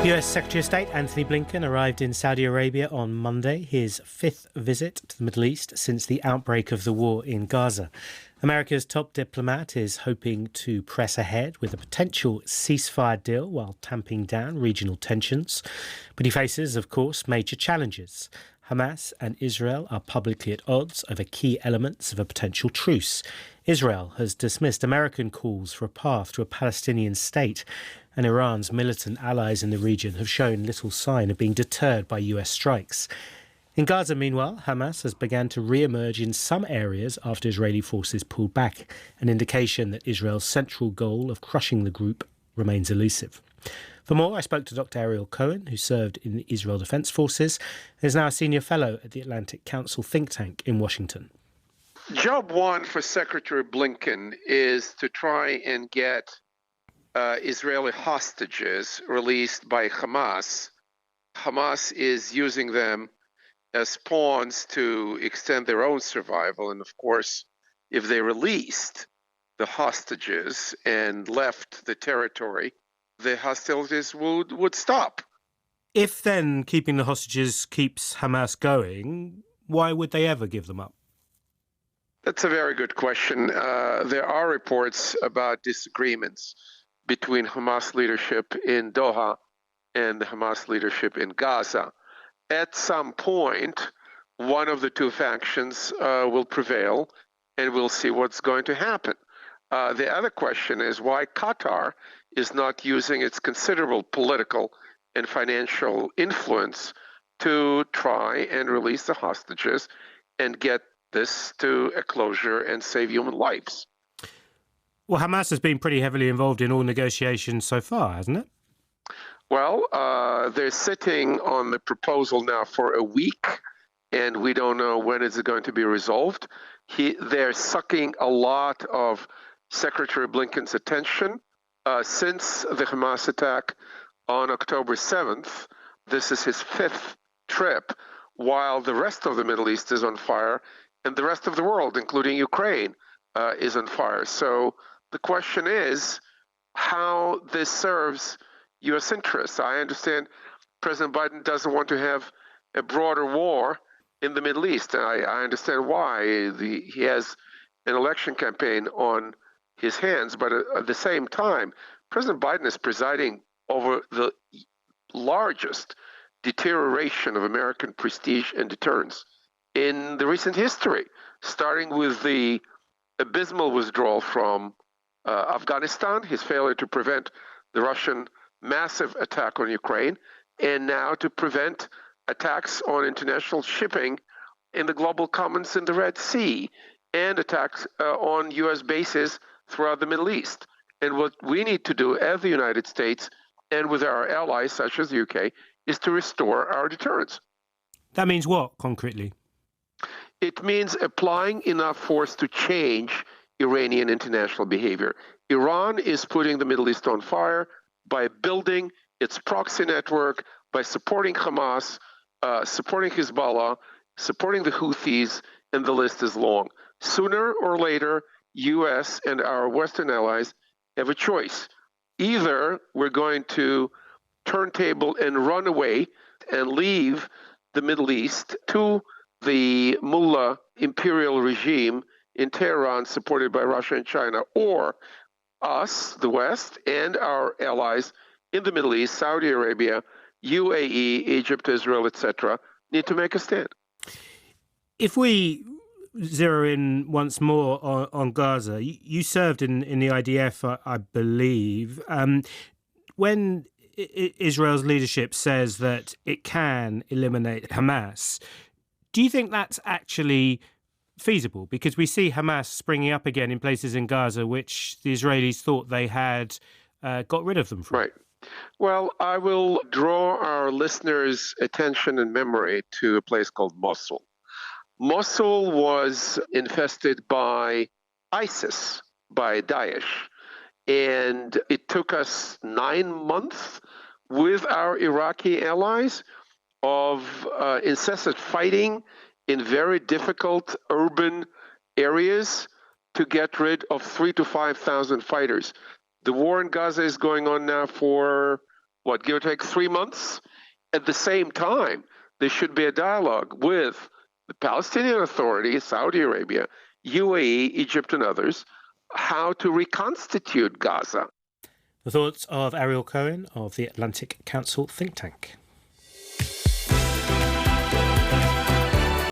US Secretary of State Anthony Blinken arrived in Saudi Arabia on Monday, his fifth visit to the Middle East since the outbreak of the war in Gaza. America's top diplomat is hoping to press ahead with a potential ceasefire deal while tamping down regional tensions. But he faces, of course, major challenges. Hamas and Israel are publicly at odds over key elements of a potential truce. Israel has dismissed American calls for a path to a Palestinian state, and Iran's militant allies in the region have shown little sign of being deterred by US strikes. In Gaza, meanwhile, Hamas has begun to re-emerge in some areas after Israeli forces pulled back, an indication that Israel's central goal of crushing the group remains elusive. For more, I spoke to Dr. Ariel Cohen, who served in the Israel Defense Forces and is now a senior fellow at the Atlantic Council think tank in Washington. Job one for Secretary Blinken is to try and get Israeli hostages released by Hamas. Hamas is using them as pawns to extend their own survival. And of course, if they released the hostages and left the territory, the hostilities would stop. If then keeping the hostages keeps Hamas going, why would they ever give them up? That's a very good question. There are reports about disagreements between Hamas leadership in Doha and the Hamas leadership in Gaza. At some point, one of the two factions will prevail, and we'll see what's going to happen. The other question is why Qatar is not using its considerable political and financial influence to try and release the hostages and get this to a closure and save human lives. Well, Hamas has been pretty heavily involved in all negotiations so far, hasn't it? Well, they're sitting on the proposal now for a week, and we don't know when it's going to be resolved. They're sucking a lot of Secretary Blinken's attention since the Hamas attack on October 7th. This is his fifth trip, while the rest of the Middle East is on fire, and the rest of the world, including Ukraine, is on fire. So the question is how this serves U.S. interests. I understand President Biden doesn't want to have a broader war in the Middle East. I understand why. He has an election campaign on his hands, but at the same time, President Biden is presiding over the largest deterioration of American prestige and deterrence in the recent history, starting with the abysmal withdrawal from Afghanistan, his failure to prevent the Russian massive attack on Ukraine, and now to prevent attacks on international shipping in the global commons in the Red Sea, and attacks on U.S. bases throughout the Middle East. And what we need to do as the United States and with our allies, such as the UK, is to restore our deterrence. That means what, concretely? It means applying enough force to change Iranian international behavior. Iran is putting the Middle East on fire by building its proxy network, by supporting Hamas, supporting Hezbollah, supporting the Houthis, and the list is long. Sooner or later, U.S. and our Western allies have a choice. Either we're going to turntable and run away and leave the Middle East to the mullah imperial regime in Tehran, supported by Russia and China, or us, the West, and our allies in the Middle East, Saudi Arabia, UAE, Egypt, Israel, etc., need to make a stand. If we zero in once more on Gaza, you served in the IDF, I believe. When Israel's leadership says that it can eliminate Hamas, do you think that's actually feasible? Because we see Hamas springing up again in places in Gaza which the Israelis thought they had got rid of them from. Right. Well, I will draw our listeners' attention and memory to a place called Mosul. Mosul was infested by ISIS, by Daesh, and it took us 9 months with our Iraqi allies of incessant fighting in very difficult urban areas to get rid of 3,000 to 5,000 fighters. The war in Gaza is going on now for, give or take 3 months? At the same time, there should be a dialogue with the Palestinian Authority, Saudi Arabia, UAE, Egypt, and others, how to reconstitute Gaza. The thoughts of Ariel Cohen of the Atlantic Council think tank.